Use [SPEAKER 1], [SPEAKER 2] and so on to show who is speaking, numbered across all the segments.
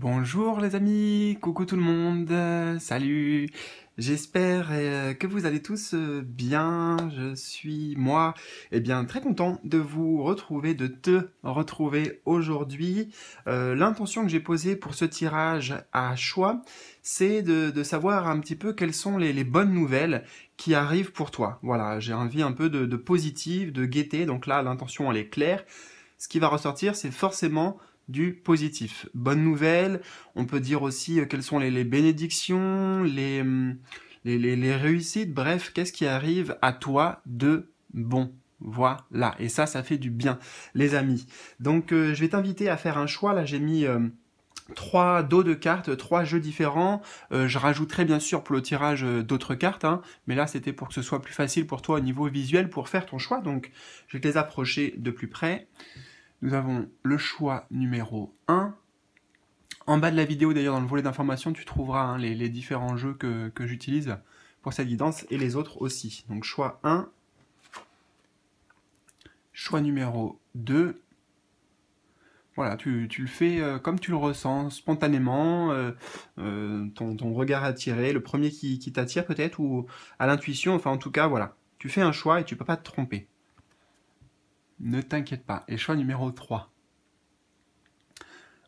[SPEAKER 1] Bonjour les amis, coucou tout le monde, salut. J'espère que vous allez tous bien. Je suis moi, très content de vous retrouver, de te retrouver aujourd'hui. L'intention que j'ai posée pour ce tirage à choix, c'est de savoir un petit peu quelles sont les bonnes nouvelles qui arrivent pour toi. Voilà, j'ai envie un peu de positif, de gaieté. Donc là, l'intention elle est claire. Ce qui va ressortir, c'est forcément du positif. Bonne nouvelle, on peut dire aussi quelles sont les bénédictions, les réussites, bref, qu'est-ce qui arrive à toi de bon. Voilà, et ça fait du bien, les amis. Donc je vais t'inviter à faire un choix, là j'ai mis 3 dos de cartes, 3 jeux différents. Je rajouterai bien sûr pour le tirage d'autres cartes, hein, mais là c'était pour que ce soit plus facile pour toi au niveau visuel pour faire ton choix, donc je vais te les approcher de plus près. Nous avons le choix numéro 1. En bas de la vidéo, d'ailleurs, dans le volet d'information, tu trouveras les différents jeux que j'utilise pour cette guidance et les autres aussi. Donc choix 1, choix numéro 2. Voilà, tu le fais comme tu le ressens, spontanément, ton regard attiré, le premier qui t'attire peut-être, ou à l'intuition, enfin en tout cas, voilà. Tu fais un choix et tu ne peux pas te tromper. Ne t'inquiète pas. Et choix numéro 3.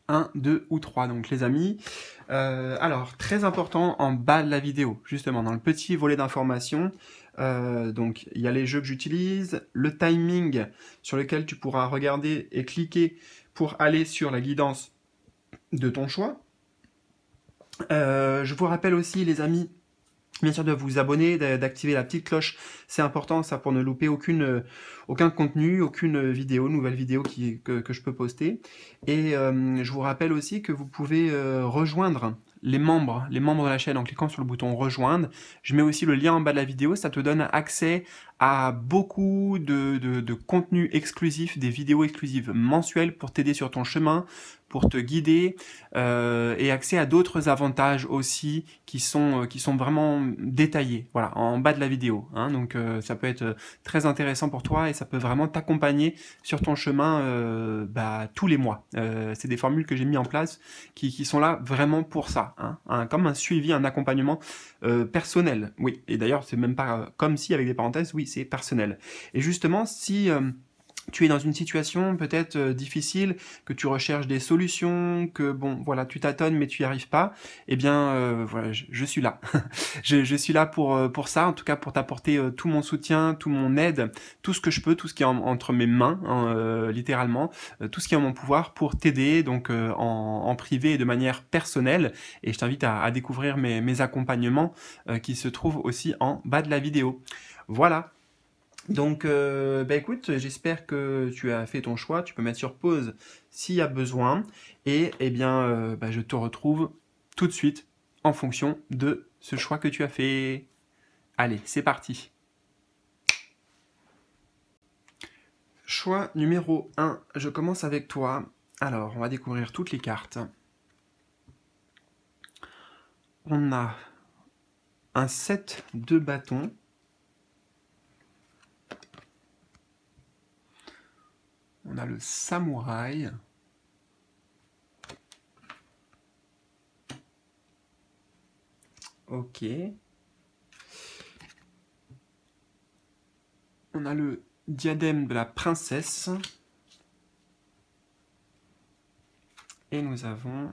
[SPEAKER 1] 1, 2 ou 3, donc les amis. Alors, très important, en bas de la vidéo, justement, dans le petit volet d'information, donc il y a les jeux que j'utilise, le timing sur lequel tu pourras regarder et cliquer pour aller sur la guidance de ton choix. Je vous rappelle aussi, les amis, bien sûr de vous abonner, d'activer la petite cloche, c'est important ça pour ne louper aucun contenu, aucune vidéo, nouvelle vidéo que je peux poster. Et je vous rappelle aussi que vous pouvez rejoindre les membres de la chaîne en cliquant sur le bouton rejoindre. Je mets aussi le lien en bas de la vidéo, ça te donne accès à beaucoup de contenus exclusifs, des vidéos exclusives mensuelles pour t'aider sur ton chemin, pour te guider, et accès à d'autres avantages aussi qui sont vraiment détaillés, voilà, en bas de la vidéo, hein. Donc ça peut être très intéressant pour toi et ça peut vraiment t'accompagner sur ton chemin tous les mois. C'est des formules que j'ai mis en place qui sont là vraiment pour ça, hein, comme un suivi, un accompagnement personnel. Oui, et d'ailleurs c'est même pas comme si avec des parenthèses, oui, c'est personnel. Et justement, si tu es dans une situation peut-être difficile, que tu recherches des solutions, que bon, voilà, tu tâtonnes mais tu n'y arrives pas, eh bien, voilà, je suis là. je suis là pour ça, en tout cas pour t'apporter tout mon soutien, tout mon aide, tout ce que je peux, tout ce qui est entre mes mains, hein, littéralement, tout ce qui est en mon pouvoir pour t'aider, donc en privé et de manière personnelle. Et je t'invite à découvrir mes accompagnements qui se trouvent aussi en bas de la vidéo. Voilà. Donc, écoute, j'espère que tu as fait ton choix. Tu peux mettre sur pause s'il y a besoin. Et je te retrouve tout de suite en fonction de ce choix que tu as fait. Allez, c'est parti. Choix numéro 1. Je commence avec toi. Alors, on va découvrir toutes les cartes. On a un 7 de bâtons. On a le samouraï. Ok. On a le diadème de la princesse. Et nous avons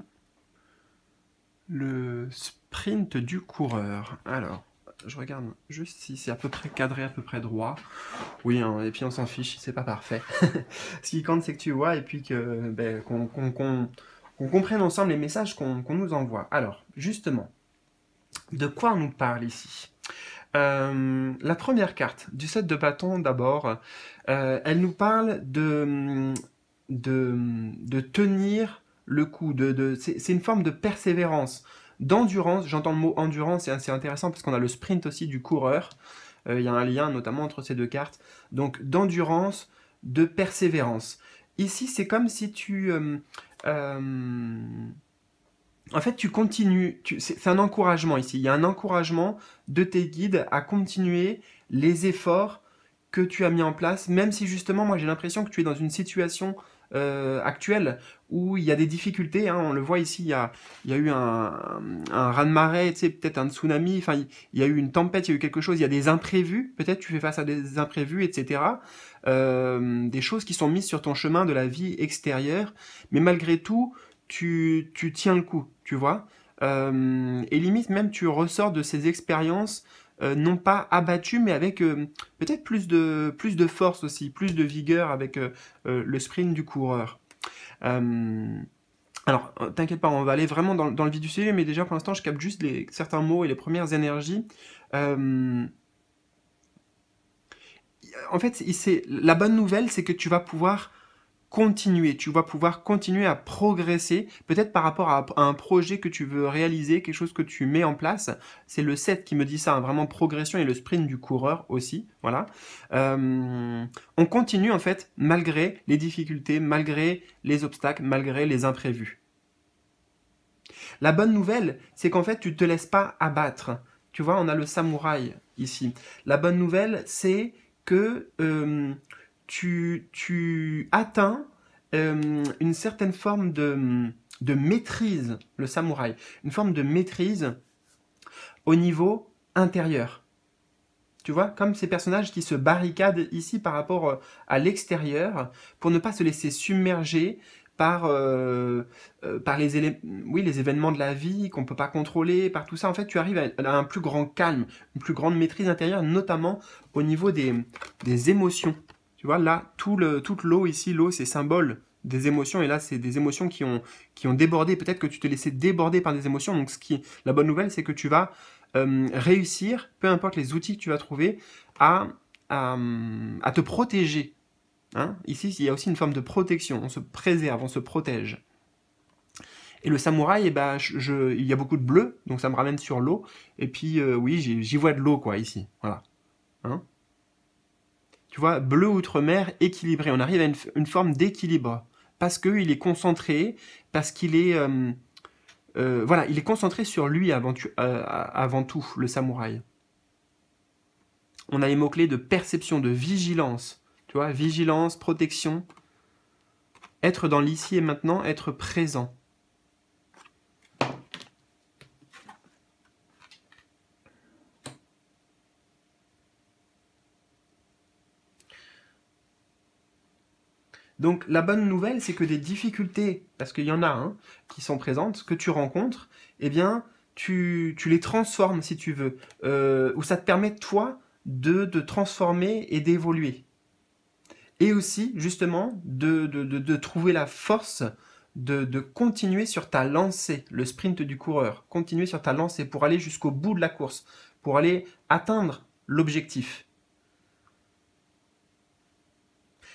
[SPEAKER 1] le sprint du coureur. Alors, je regarde juste si c'est à peu près cadré, à peu près droit. Oui, hein, et puis on s'en fiche si c'est pas parfait. Ce qui compte, c'est que tu vois et puis qu'on comprenne ensemble les messages qu'on nous envoie. Alors, justement, de quoi on nous parle ici? La première carte du set de bâtons, d'abord, elle nous parle de tenir le coup. C'est une forme de persévérance, d'endurance. J'entends le mot endurance, et c'est intéressant parce qu'on a le sprint aussi du coureur. Il y a un lien notamment entre ces deux cartes. Donc d'endurance, de persévérance. Ici, c'est comme si en fait, tu continues, c'est un encouragement ici. Il y a un encouragement de tes guides à continuer les efforts que tu as mis en place, même si justement, moi j'ai l'impression que tu es dans une situation actuelle où il y a des difficultés, hein, on le voit ici, il y a eu un raz-de-marée, tu sais, peut-être un tsunami, enfin, il y a eu une tempête, il y a eu quelque chose, il y a des imprévus, peut-être tu fais face à des imprévus, etc. Des choses qui sont mises sur ton chemin de la vie extérieure, mais malgré tout, tu tiens le coup, tu vois. Et limite même tu ressors de ces expériences non pas abattu, mais avec peut-être plus de force aussi, plus de vigueur avec le sprint du coureur. Euh, alors, t'inquiète pas, on va aller vraiment dans le vif du sujet, mais déjà pour l'instant, je capte juste certains mots et les premières énergies. Euh, En fait, la bonne nouvelle, c'est que tu vas pouvoir continuer à progresser, peut-être par rapport à un projet que tu veux réaliser, quelque chose que tu mets en place. C'est le 7 qui me dit ça, hein, vraiment progression et le sprint du coureur aussi. Voilà. On continue en fait malgré les difficultés, malgré les obstacles, malgré les imprévus. La bonne nouvelle, c'est qu'en fait, tu ne te laisses pas abattre. Tu vois, on a le samouraï ici. La bonne nouvelle, c'est que tu atteins une certaine forme de maîtrise, le samouraï, une forme de maîtrise au niveau intérieur. Tu vois, comme ces personnages qui se barricadent ici par rapport à l'extérieur pour ne pas se laisser submerger par les événements de la vie qu'on ne peut pas contrôler, par tout ça. En fait, tu arrives à un plus grand calme, une plus grande maîtrise intérieure, notamment au niveau des émotions. Tu vois, là, toute l'eau ici, l'eau, c'est symbole des émotions, et là, c'est des émotions qui ont débordé. Peut-être que tu t'es laissé déborder par des émotions. Donc, la bonne nouvelle, c'est que tu vas réussir, peu importe les outils que tu vas trouver, à te protéger. Hein, ici, il y a aussi une forme de protection. On se préserve, on se protège. Et le samouraï, eh ben, il y a beaucoup de bleu, donc ça me ramène sur l'eau. Et puis, oui, j'y vois de l'eau, quoi, ici. Voilà. Hein, tu vois, bleu outre-mer équilibré. On arrive à une forme d'équilibre. Parce qu'il est concentré, parce qu'il est... voilà, il est concentré sur lui avant tout, le samouraï. On a les mots-clés de perception, de vigilance. Tu vois, vigilance, protection. Être dans l'ici et maintenant, être présent. Donc la bonne nouvelle, c'est que des difficultés, parce qu'il y en a qui sont présentes, que tu rencontres, eh bien, tu les transformes si tu veux, ou ça te permet toi de transformer et d'évoluer. Et aussi, justement, de trouver la force de continuer sur ta lancée, le sprint du coureur, continuer sur ta lancée pour aller jusqu'au bout de la course, pour aller atteindre l'objectif.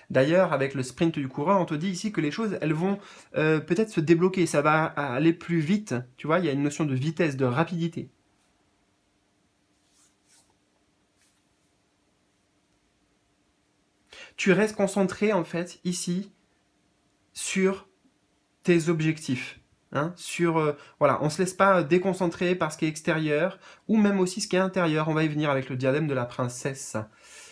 [SPEAKER 1] D'ailleurs, avec le sprint du coureur, on te dit ici que les choses, elles vont peut-être se débloquer, ça va aller plus vite. Tu vois, il y a une notion de vitesse, de rapidité. Tu restes concentré, en fait, ici, sur tes objectifs. Hein, voilà, on ne se laisse pas déconcentrer par ce qui est extérieur, ou même aussi ce qui est intérieur. On va y venir avec le diadème de la princesse.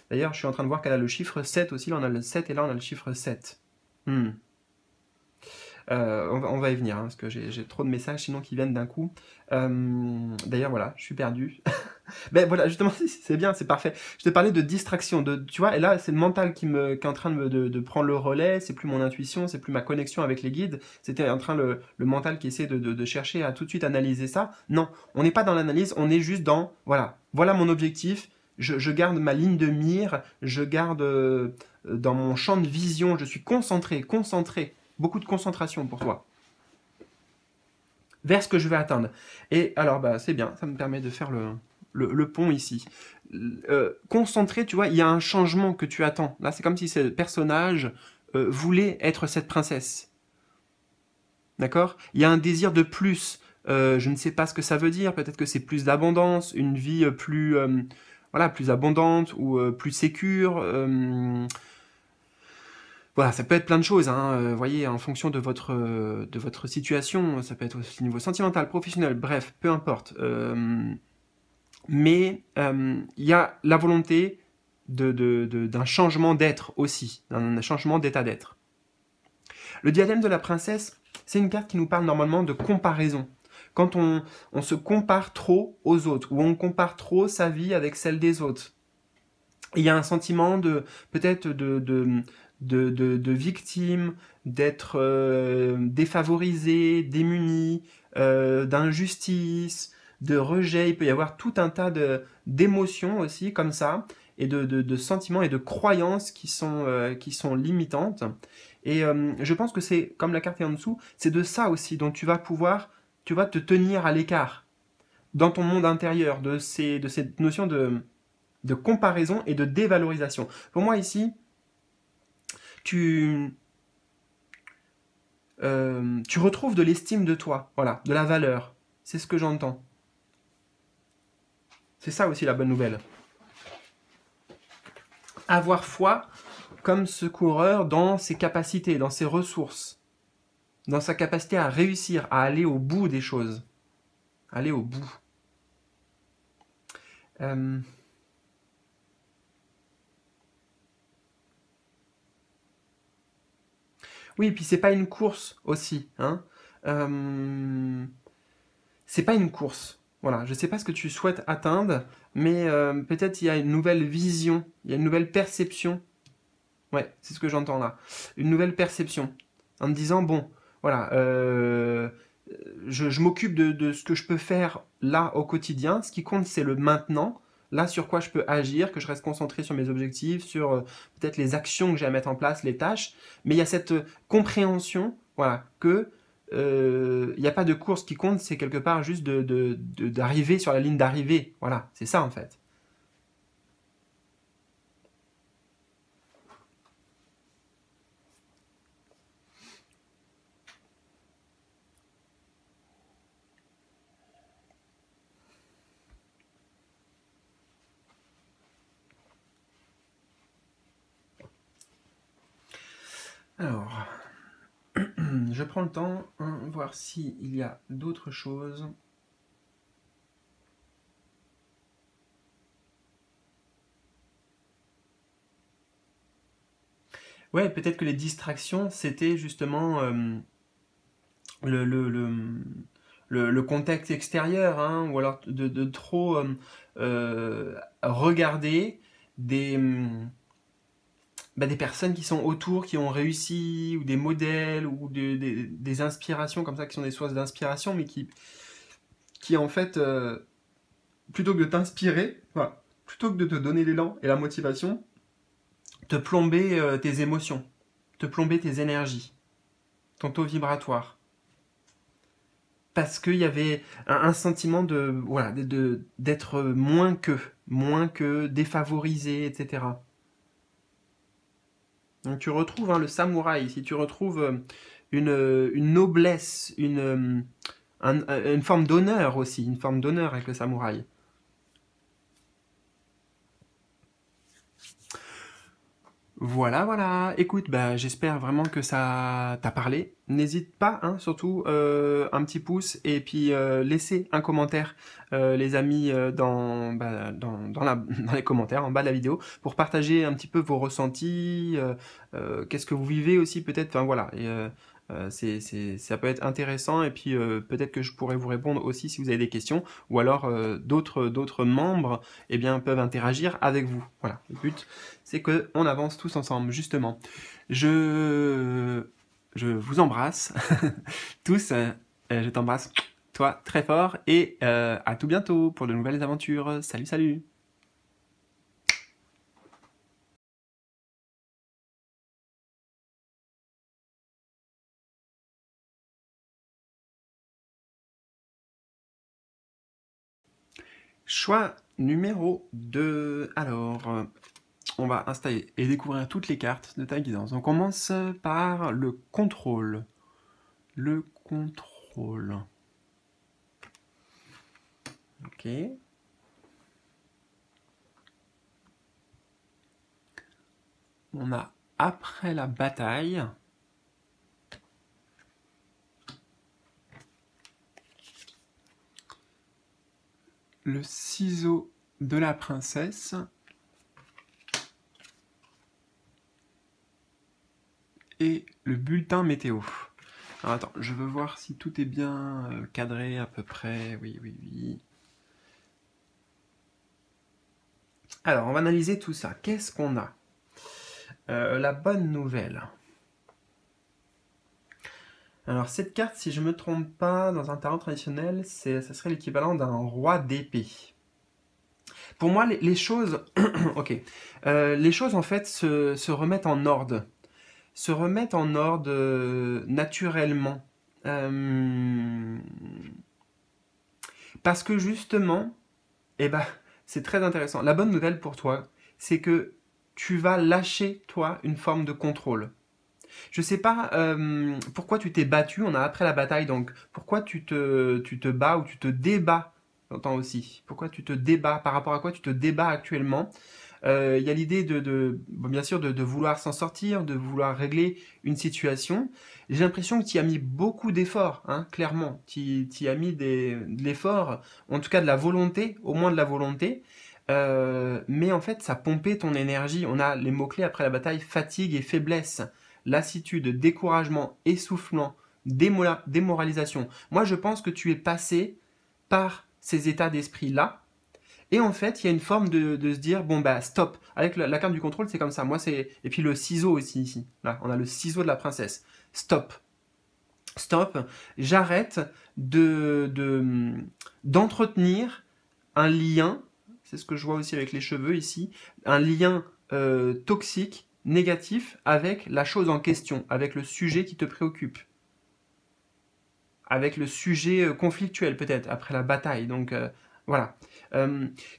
[SPEAKER 1] D'ailleurs, je suis en train de voir qu'elle a le chiffre 7 aussi. Là, on a le 7 et là, on a le chiffre 7. On va y venir, parce que j'ai trop de messages sinon qui viennent d'un coup. D'ailleurs, voilà, je suis perdu. Ben voilà, justement, c'est bien, c'est parfait. Je te parlais de distraction, tu vois, et là, c'est le mental qui est en train de prendre le relais, c'est plus mon intuition, c'est plus ma connexion avec les guides, c'était en train le mental qui essaie de chercher à tout de suite analyser ça. Non, on n'est pas dans l'analyse, on est juste dans, voilà mon objectif, je garde ma ligne de mire, je garde dans mon champ de vision, je suis concentré, beaucoup de concentration pour toi vers ce que je vais atteindre. Et alors, bah, c'est bien, ça me permet de faire le pont ici. Concentré, tu vois, il y a un changement que tu attends. Là, c'est comme si ce personnage voulait être cette princesse. D'accord? Il y a un désir de plus. Je ne sais pas ce que ça veut dire. Peut-être que c'est plus d'abondance, une vie plus, voilà, plus abondante ou plus sécure. Voilà, ça peut être plein de choses, vous voyez, en fonction de votre situation, ça peut être aussi au niveau sentimental, professionnel, bref, peu importe. Mais il y a la volonté d'un changement d'être aussi, d'un changement d'état d'être. Le diadème de la princesse, c'est une carte qui nous parle normalement de comparaison. Quand on se compare trop aux autres, ou on compare trop sa vie avec celle des autres. Il y a un sentiment de peut-être de victime, d'être défavorisé, démuni, d'injustice, de rejet. Il peut y avoir tout un tas d'émotions aussi comme ça, et de sentiments et de croyances qui sont limitantes. Et je pense que c'est, comme la carte est en dessous, c'est de ça aussi dont tu vas pouvoir, tu vas te tenir à l'écart dans ton monde intérieur, de cette notion de comparaison et de dévalorisation. Pour moi ici, tu retrouves de l'estime de toi, voilà, de la valeur. C'est ce que j'entends. C'est ça aussi la bonne nouvelle. Avoir foi comme ce coureur dans ses capacités, dans ses ressources, dans sa capacité à réussir, à aller au bout des choses. Aller au bout. Oui, et puis c'est pas une course aussi. Hein. C'est pas une course. Voilà, je sais pas ce que tu souhaites atteindre, mais peut-être il y a une nouvelle vision, il y a une nouvelle perception. Ouais, c'est ce que j'entends là. Une nouvelle perception. En me disant, bon, voilà, je m'occupe de ce que je peux faire là au quotidien. Ce qui compte, c'est le maintenant. Là, sur quoi je peux agir, que je reste concentré sur mes objectifs, sur peut-être les actions que j'ai à mettre en place, les tâches. Mais il y a cette compréhension, voilà, que il n'y a pas de course qui compte, c'est quelque part juste d'arriver sur la ligne d'arrivée. Voilà, c'est ça en fait. Alors, je prends le temps, hein, voir s'il y a d'autres choses. Ouais, peut-être que les distractions, c'était justement le, le, le, le contexte extérieur, hein, ou alors de trop regarder des, des personnes qui sont autour, qui ont réussi, ou des modèles, ou des inspirations comme ça, qui sont des sources d'inspiration, mais qui en fait, plutôt que de t'inspirer, voilà, plutôt que de te donner l'élan et la motivation, te plomber tes émotions, te plomber tes énergies, ton taux vibratoire. Parce qu'il y avait un sentiment voilà, d'être moins que défavorisé, etc. Donc tu retrouves le samouraï, si tu retrouves une noblesse, une forme d'honneur aussi, une forme d'honneur avec le samouraï. Voilà, voilà. Écoute, j'espère vraiment que ça t'a parlé. N'hésite pas, hein, surtout un petit pouce et puis laissez un commentaire, les amis, dans les commentaires en bas de la vidéo pour partager un petit peu vos ressentis, qu'est-ce que vous vivez aussi peut-être. Enfin voilà. Et, ça peut être intéressant et puis peut-être que je pourrais vous répondre aussi si vous avez des questions ou alors d'autres membres peuvent interagir avec vous. Voilà, le but c'est qu'on avance tous ensemble, justement. Je vous embrasse tous, je t'embrasse toi très fort et à tout bientôt pour de nouvelles aventures. Salut, salut! Choix numéro 2. Alors, on va installer et découvrir toutes les cartes de ta guidance. On commence par le contrôle. Le contrôle. Ok. On a après la bataille. Le ciseau de la princesse. et le bulletin météo. Alors attends, je veux voir si tout est bien cadré à peu près. Oui, oui, oui. Alors, on va analyser tout ça. Qu'est-ce qu'on a? La bonne nouvelle. Alors, cette carte, si je ne me trompe pas, dans un tarot traditionnel, ça serait l'équivalent d'un roi d'épée. Pour moi, les choses... ok. Les choses, en fait, se remettent en ordre. Se remettent en ordre naturellement. Parce que justement, eh ben, c'est très intéressant. La bonne nouvelle pour toi, c'est que tu vas lâcher, toi, une forme de contrôle. Je sais pas pourquoi tu t'es battu, on a après la bataille, donc pourquoi tu te bats ou tu te débats, j'entends aussi. Pourquoi tu te débats, par rapport à quoi tu te débats actuellement. Il y a l'idée bon, bien sûr, de vouloir s'en sortir, de vouloir régler une situation. J'ai l'impression que tu y as mis beaucoup d'efforts, hein, clairement. Tu y as mis de l'effort, en tout cas de la volonté, au moins de la volonté. Mais en fait, ça pompait ton énergie. On a les mots-clés après la bataille, fatigue et faiblesse, lassitude, découragement, essoufflement, démoralisation. Moi, je pense que tu es passé par ces états d'esprit-là. Et en fait, il y a une forme de se dire, bon bah stop. Avec la carte du contrôle, c'est comme ça. Moi, c'est et puis le ciseau aussi ici. Là, on a le ciseau de la princesse. Stop. Stop. J'arrête d'entretenir un lien. C'est ce que je vois aussi avec les cheveux ici. Un lien toxique, négatif, avec la chose en question, avec le sujet qui te préoccupe. Avec le sujet conflictuel peut-être, après la bataille. Donc voilà.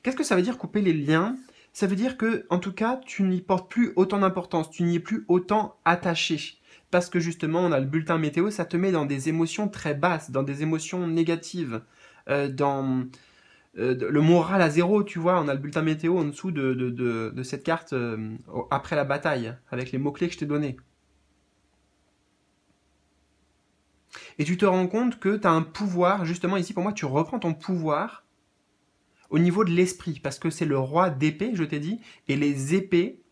[SPEAKER 1] Qu'est-ce que ça veut dire couper les liens? Ça veut dire que, en tout cas, tu n'y portes plus autant d'importance, tu n'y es plus autant attaché. Parce que justement, on a le bulletin météo, ça te met dans des émotions très basses, dans des émotions négatives, dans le moral à zéro, tu vois. On a le bulletin météo en dessous de cette carte après la bataille, avec les mots-clés que je t'ai donnés. Et tu te rends compte que tu as un pouvoir, justement ici pour moi, tu reprends ton pouvoir au niveau de l'esprit, parce que c'est le roi d'épée, je t'ai dit, et les épées,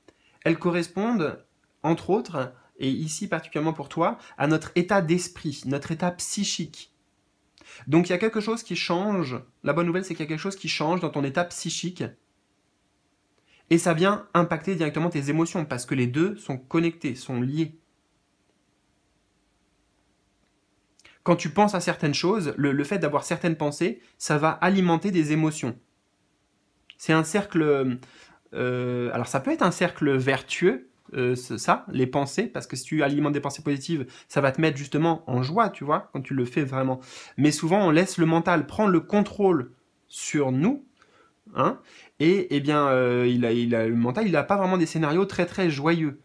[SPEAKER 1] elles correspondent, entre autres, et ici particulièrement pour toi, à notre état d'esprit, notre état psychique. Donc il y a quelque chose qui change, la bonne nouvelle c'est qu'il y a quelque chose qui change dans ton état psychique, et ça vient impacter directement tes émotions, parce que les deux sont connectés, sont liés. Quand tu penses à certaines choses, le fait d'avoir certaines pensées, ça va alimenter des émotions. C'est un cercle... alors ça peut être un cercle vertueux, ça, les pensées, parce que si tu alimentes des pensées positives, ça va te mettre justement en joie, tu vois, quand tu le fais vraiment. Mais souvent, on laisse le mental prendre le contrôle sur nous, hein, et eh bien, le mental, il n'a pas vraiment des scénarios très très joyeux.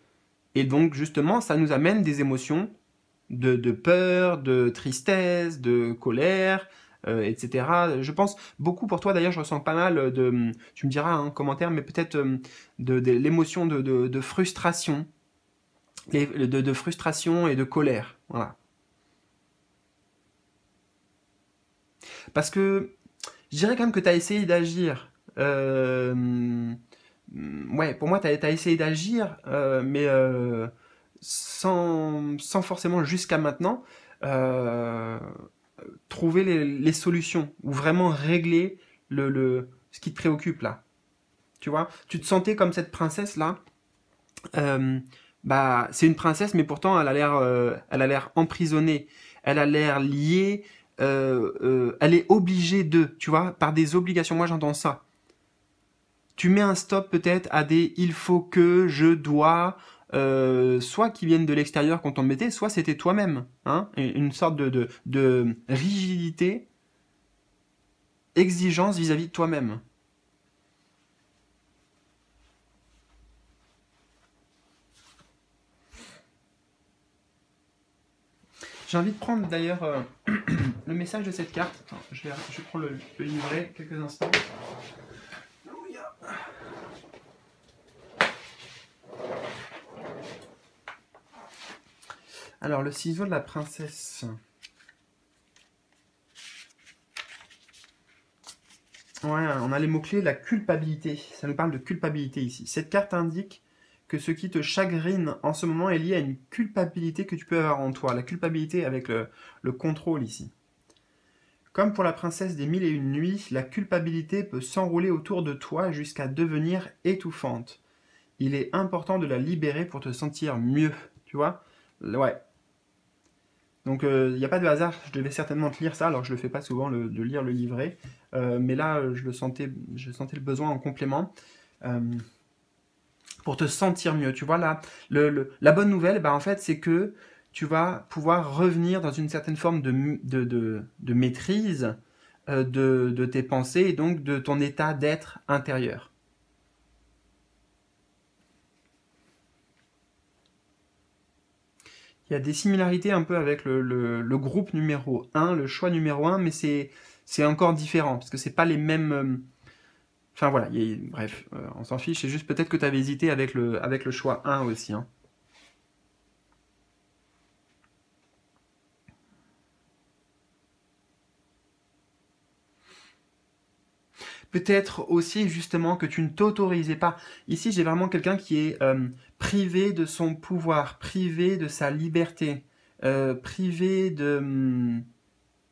[SPEAKER 1] Et donc, justement, ça nous amène des émotions de peur, de tristesse, de colère, etc. Je pense beaucoup pour toi, d'ailleurs, je ressens pas mal tu me diras en commentaire, mais peut-être de l'émotion de frustration, de frustration et de colère. Voilà. Parce que je dirais quand même que tu as essayé d'agir. Ouais, pour moi, tu as essayé d'agir, mais sans forcément jusqu'à maintenant trouver les solutions ou vraiment régler ce qui te préoccupe là. Tu vois, tu te sentais comme cette princesse là. Bah, c'est une princesse, mais pourtant elle a l'air emprisonnée. Elle a l'air liée. Elle est obligée de, tu vois, par des obligations. Moi, j'entends ça. Tu mets un stop peut-être à des il faut que, je dois, soit qui viennent de l'extérieur quand on le mettait, soit c'était toi-même. Hein, une sorte de rigidité, exigence vis-à-vis de toi-même. J'ai envie de prendre d'ailleurs le message de cette carte. Attends, je prends le livret quelques instants. Alors, le ciseau de la princesse. Ouais, on a les mots-clés, la culpabilité. Ça nous parle de culpabilité ici. Cette carte indique que ce qui te chagrine en ce moment est lié à une culpabilité que tu peux avoir en toi. La culpabilité avec le contrôle ici. Comme pour la princesse des 1001 nuits, la culpabilité peut s'enrouler autour de toi jusqu'à devenir étouffante. Il est important de la libérer pour te sentir mieux, tu vois? Ouais. Donc il n'y a pas de hasard, je devais certainement te lire ça, alors je le fais pas souvent de lire le livret, mais là je sentais le besoin en complément. Euh, pour te sentir mieux. Tu vois, là, la bonne nouvelle, bah, en fait, c'est que tu vas pouvoir revenir dans une certaine forme de maîtrise de tes pensées et donc de ton état d'être intérieur. Il y a des similarités un peu avec le groupe numéro 1, le choix numéro 1, mais c'est encore différent, parce que c'est pas les mêmes... Enfin voilà, bref, on s'en fiche, c'est juste peut-être que tu avais hésité avec le choix 1 aussi. Hein. Peut-être aussi justement que tu ne t'autorisais pas. Ici, j'ai vraiment quelqu'un qui est privé de son pouvoir, privé de sa liberté, privé de...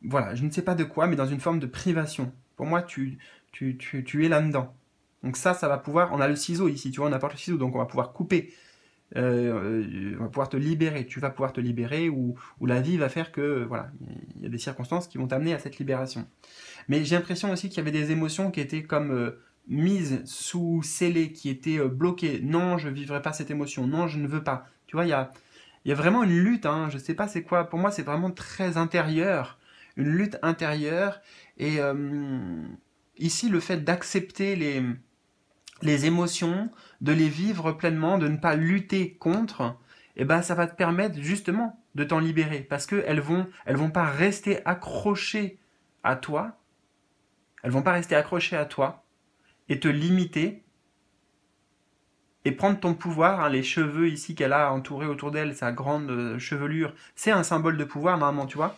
[SPEAKER 1] voilà, je ne sais pas de quoi, mais dans une forme de privation. Pour moi, tu es là-dedans. Donc ça va pouvoir... On a le ciseau ici, tu vois, on apporte le ciseau, donc on va pouvoir couper. On va pouvoir te libérer. Tu vas pouvoir te libérer ou la vie va faire que, voilà, il y a des circonstances qui vont t'amener à cette libération. Mais j'ai l'impression aussi qu'il y avait des émotions qui étaient comme mises sous scellées, qui étaient bloquées. Non, je ne vivrai pas cette émotion. Non, je ne veux pas. Tu vois, il y a vraiment une lutte. Hein. Je ne sais pas c'est quoi. Pour moi, c'est vraiment très intérieur. Une lutte intérieure. Et ici, le fait d'accepter les émotions, de les vivre pleinement, de ne pas lutter contre, eh ben, ça va te permettre justement de t'en libérer. Parce qu'elles vont pas rester accrochées à toi. Elles vont pas rester accrochées à toi et te limiter et prendre ton pouvoir. Hein, les cheveux ici qu'elle a entourés autour d'elle, sa grande chevelure, c'est un symbole de pouvoir normalement, tu vois.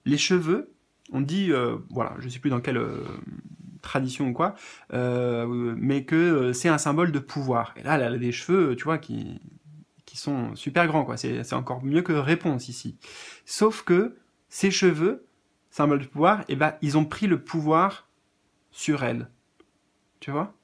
[SPEAKER 1] Les cheveux, on dit, voilà, je sais plus dans quelle tradition ou quoi, mais que c'est un symbole de pouvoir. Et là, elle a des cheveux, tu vois, qui sont super grands, quoi. C'est encore mieux que réponse ici. Sauf que ces cheveux, symbole de pouvoir, eh ben, ils ont pris le pouvoir sur elle. Tu vois?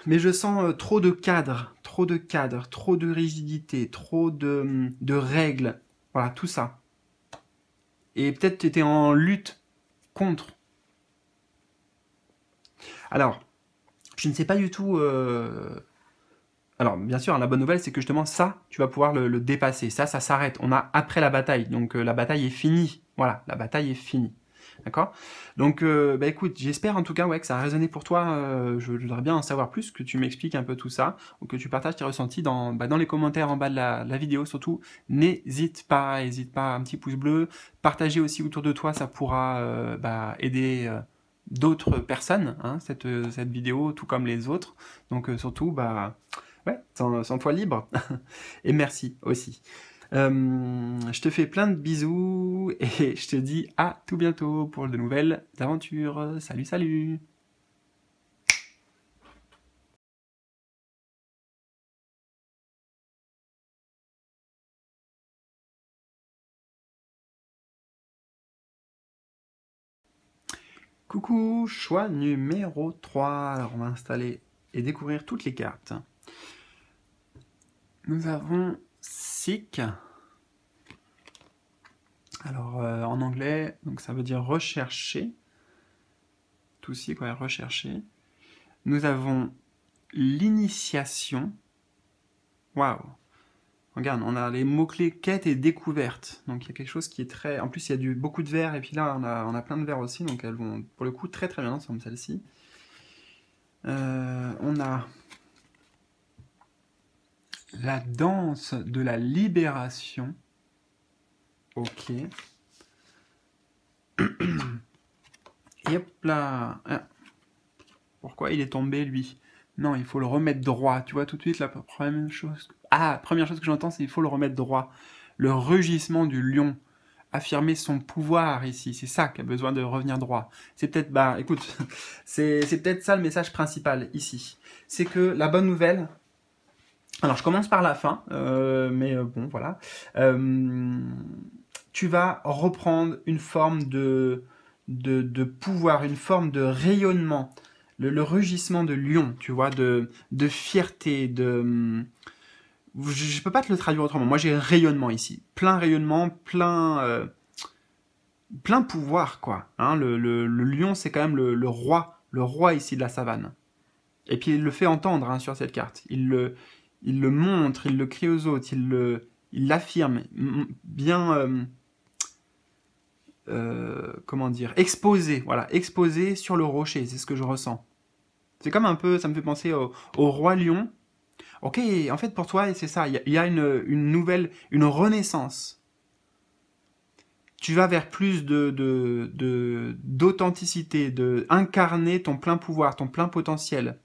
[SPEAKER 1] Mais je sens trop de cadres, trop de rigidité, trop de règles. Voilà, tout ça. Et peut-être tu étais en lutte contre. Alors, je ne sais pas du tout... Alors, bien sûr, la bonne nouvelle, c'est que justement, ça, tu vas pouvoir le dépasser. Ça s'arrête. On a après la bataille. Donc, la bataille est finie. Voilà, la bataille est finie. D'accord? Donc, bah écoute, j'espère en tout cas ouais, que ça a résonné pour toi. Je voudrais bien en savoir plus, que tu m'expliques un peu tout ça, ou que tu partages tes ressentis dans les commentaires en bas de la vidéo. Surtout, n'hésite pas, un petit pouce bleu. Partager aussi autour de toi, ça pourra aider d'autres personnes, hein, cette vidéo, tout comme les autres. Donc, surtout, ouais, sens-toi libre. Et merci aussi. Je te fais plein de bisous et je te dis à tout bientôt pour de nouvelles aventures. Salut, salut! Coucou, choix numéro 3. Alors on va installer et découvrir toutes les cartes. Nous avons Seek. Alors en anglais, donc ça veut dire rechercher. Tout Seek, ouais, rechercher. Nous avons l'initiation. Waouh! Regarde, on a les mots-clés quête et découverte. Donc il y a quelque chose qui est très... En plus, il y a beaucoup de verres, et puis là, on a plein de verres aussi, donc elles vont, pour le coup, très très bien ensemble, celle-ci. On a la danse de la libération. Ok. Et hop là. Ah. Pourquoi il est tombé, lui? Non, il faut le remettre droit. Tu vois, tout de suite, la première chose... Ah, première chose que j'entends, c'est il faut le remettre droit. le rugissement du lion, affirmer son pouvoir ici, c'est ça qui a besoin de revenir droit. C'est peut-être, bah écoute, c'est peut-être ça le message principal ici. C'est que la bonne nouvelle, alors je commence par la fin, mais bon voilà, tu vas reprendre une forme de pouvoir, une forme de rayonnement, le rugissement de lion, tu vois, de fierté, je peux pas te le traduire autrement. Moi, j'ai rayonnement ici. Plein rayonnement, plein pouvoir, quoi. Hein, le lion, c'est quand même le roi ici de la savane. Et puis, il le fait entendre hein, sur cette carte. Il le montre, il le crie aux autres, il l'affirme. Bien, comment dire, exposé. Voilà, exposé sur le rocher. C'est ce que je ressens. C'est comme un peu, ça me fait penser au roi lion. Ok, en fait, pour toi, c'est ça. Il y a une nouvelle, une renaissance. Tu vas vers plus d'authenticité, de incarner ton plein pouvoir, ton plein potentiel.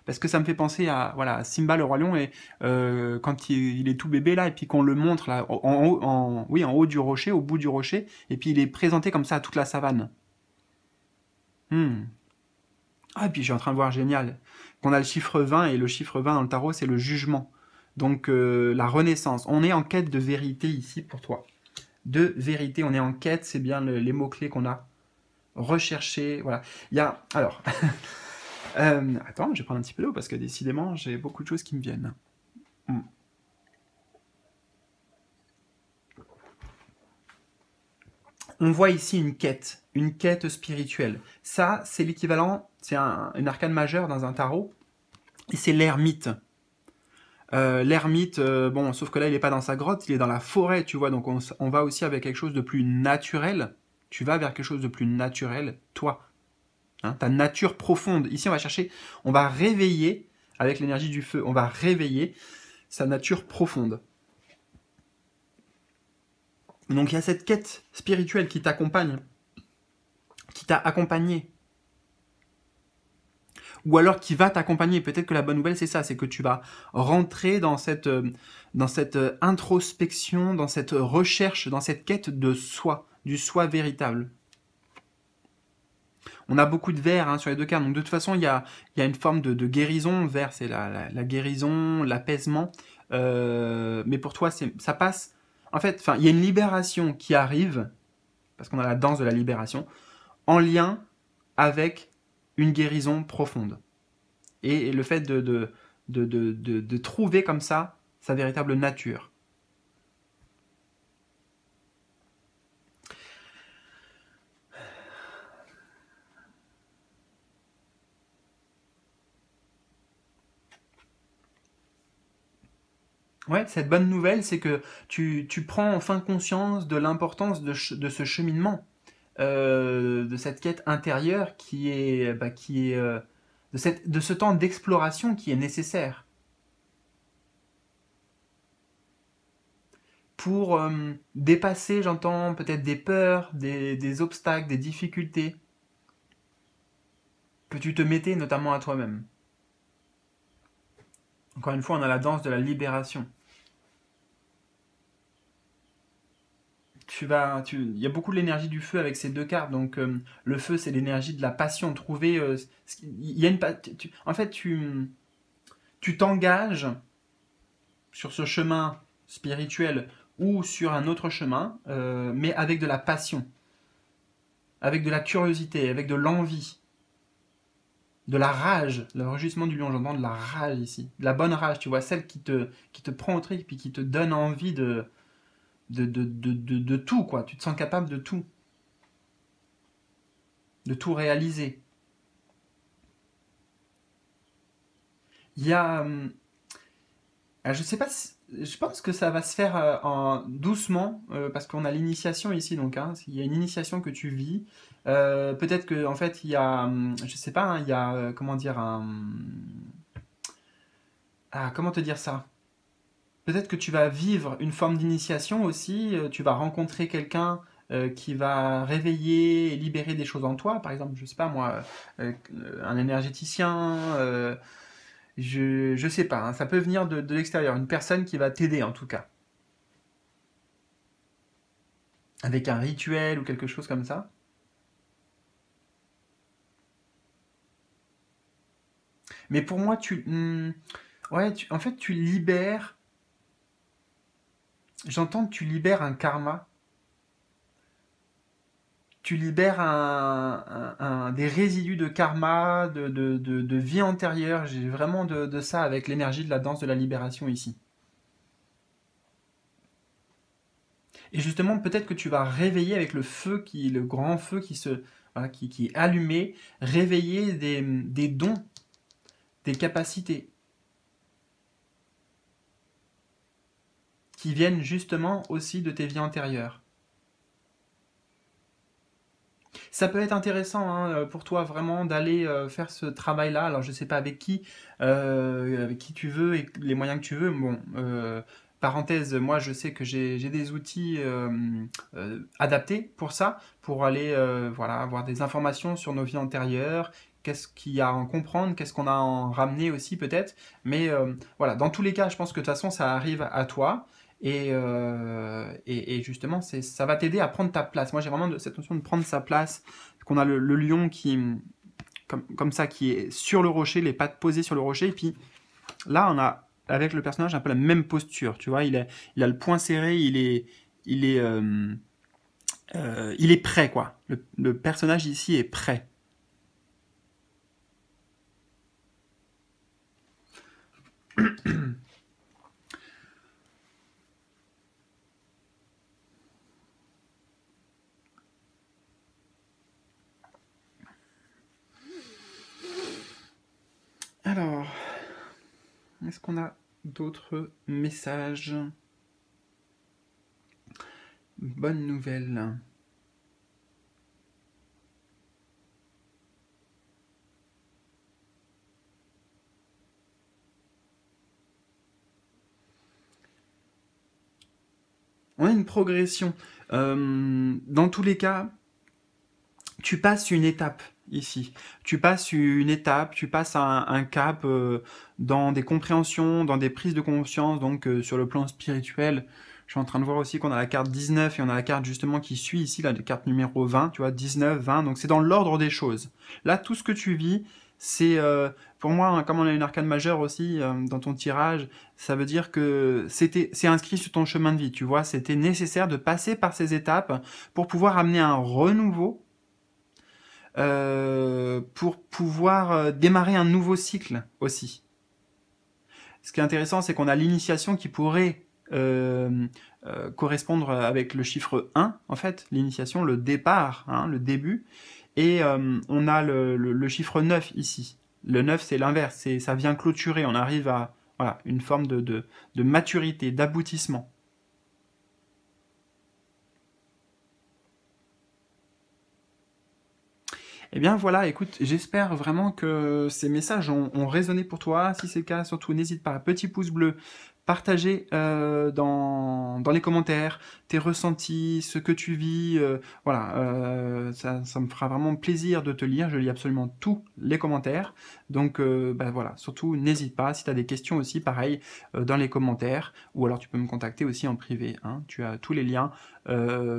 [SPEAKER 1] Parce que ça me fait penser à voilà Simba le roi lion et quand il est tout bébé là et puis qu'on le montre là oui en haut du rocher, au bout du rocher et puis il est présenté comme ça à toute la savane. Ah et puis je suis en train de voir génial qu'on a le chiffre 20 et le chiffre 20 dans le tarot c'est le jugement. Donc la renaissance. On est en quête de vérité ici pour toi. De vérité, on est en quête, c'est bien les mots-clés qu'on a. Rechercher, voilà. Il y a, alors, attends, je vais prendre un petit peu d'eau parce que décidément, j'ai beaucoup de choses qui me viennent. On voit ici une quête spirituelle. Ça, c'est l'équivalent, c'est une arcane majeure dans un tarot, et c'est l'ermite. L'ermite, bon, sauf que là, il n'est pas dans sa grotte, il est dans la forêt, tu vois, donc on va aussi avec quelque chose de plus naturel. Tu vas vers quelque chose de plus naturel, toi. Hein, ta nature profonde. Ici, on va chercher, on va réveiller, avec l'énergie du feu, on va réveiller sa nature profonde. Donc il y a cette quête spirituelle qui t'accompagne, qui t'a accompagné, ou alors qui va t'accompagner. Peut-être que la bonne nouvelle c'est ça, c'est que tu vas rentrer dans cette introspection, dans cette recherche, dans cette quête de soi, du soi véritable. On a beaucoup de vers hein, sur les deux cartes, donc de toute façon il y a une forme de guérison. Vert c'est la guérison, l'apaisement, mais pour toi ça passe. En fait, il y a une libération qui arrive, parce qu'on a la danse de la libération, en lien avec une guérison profonde. Et le fait de trouver comme ça sa véritable nature. Ouais, cette bonne nouvelle, c'est que tu prends enfin conscience de l'importance de ce cheminement, de cette quête intérieure de ce temps d'exploration qui est nécessaire pour dépasser, j'entends, peut-être des peurs, des obstacles, des difficultés que tu te mettais notamment à toi-même. Encore une fois, on a la danse de la libération. Il y a beaucoup de l'énergie du feu avec ces deux cartes. Donc le feu, c'est l'énergie de la passion. Trouver, il y a en fait, tu t'engages sur ce chemin spirituel ou sur un autre chemin, mais avec de la passion, avec de la curiosité, avec de l'envie, de la rage, le rugissement du lion, j'entends de la rage ici, de la bonne rage, tu vois, celle qui te prend au truc, puis qui te donne envie de tout, quoi. Tu te sens capable de tout réaliser. Il y a, je sais pas, je pense que ça va se faire doucement parce qu'on a l'initiation ici, donc hein, il y a une initiation que tu vis. Peut-être que en fait il y a, je sais pas, hein, il y a comment dire comment te dire ça? Peut-être que tu vas vivre une forme d'initiation aussi, tu vas rencontrer quelqu'un qui va réveiller et libérer des choses en toi, par exemple, je sais pas moi, un énergéticien, je sais pas, hein, ça peut venir de l'extérieur, une personne qui va t'aider en tout cas. avec un rituel ou quelque chose comme ça. Mais pour moi, ouais, en fait, tu libères, j'entends que tu libères un karma, tu libères des résidus de karma, de vie antérieure. J'ai vraiment de ça avec l'énergie de la danse de la libération ici. Et justement, peut-être que tu vas réveiller avec le grand feu voilà, qui est allumé, réveiller des dons, des capacités qui viennent justement aussi de tes vies antérieures. Ça peut être intéressant hein, pour toi vraiment d'aller faire ce travail-là. Alors je ne sais pas avec qui tu veux et les moyens que tu veux. Bon, parenthèse, moi je sais que j'ai des outils adaptés pour ça, pour aller voilà, avoir des informations sur nos vies antérieures, qu'est-ce qu'il y a à en comprendre, qu'est-ce qu'on a à en ramener aussi peut-être. Mais voilà, dans tous les cas, je pense que de toute façon ça arrive à toi. Et justement, ça va t'aider à prendre ta place. Moi, j'ai vraiment cette notion de prendre sa place, qu'on a le lion comme ça, qui est sur le rocher, les pattes posées sur le rocher. Et puis là, on a, avec le personnage, un peu la même posture. Tu vois, il a le poing serré, il est prêt, quoi. Le personnage ici est prêt. Alors, est-ce qu'on a d'autres messages? Bonne nouvelle. On a une progression. Dans tous les cas, tu passes une étape ici. Tu passes une étape, tu passes un cap dans des compréhensions, dans des prises de conscience, donc sur le plan spirituel. Je suis en train de voir aussi qu'on a la carte 19 et on a la carte justement qui suit ici, la carte numéro 20, tu vois, 19, 20, donc c'est dans l'ordre des choses. Là, tout ce que tu vis, c'est, pour moi, hein, comme on a une arcane majeure aussi dans ton tirage, ça veut dire que c'est inscrit sur ton chemin de vie, tu vois, c'était nécessaire de passer par ces étapes pour pouvoir amener un renouveau, pour pouvoir démarrer un nouveau cycle aussi. Ce qui est intéressant, c'est qu'on a l'initiation qui pourrait correspondre avec le chiffre 1, en fait, l'initiation, le départ, hein, le début, et on a le chiffre 9 ici. Le 9, c'est l'inverse, ça vient clôturer, on arrive à voilà, une forme de maturité, d'aboutissement. Eh bien voilà, écoute, j'espère vraiment que ces messages ont résonné pour toi. Si c'est le cas, surtout n'hésite pas, petit pouce bleu, partager dans les commentaires tes ressentis, ce que tu vis. Voilà, ça me fera vraiment plaisir de te lire. Je lis absolument tous les commentaires. Donc bah, voilà, surtout n'hésite pas. Si tu as des questions aussi, pareil, dans les commentaires. Ou alors tu peux me contacter aussi en privé. Hein. Tu as tous les liens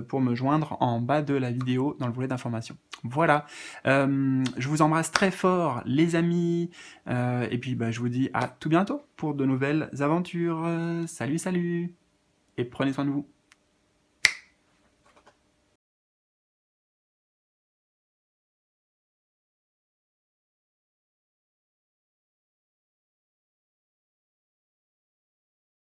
[SPEAKER 1] pour me joindre en bas de la vidéo dans le volet d'information. Voilà, je vous embrasse très fort les amis, et puis bah, je vous dis à tout bientôt pour de nouvelles aventures. Salut, salut, et prenez soin de vous.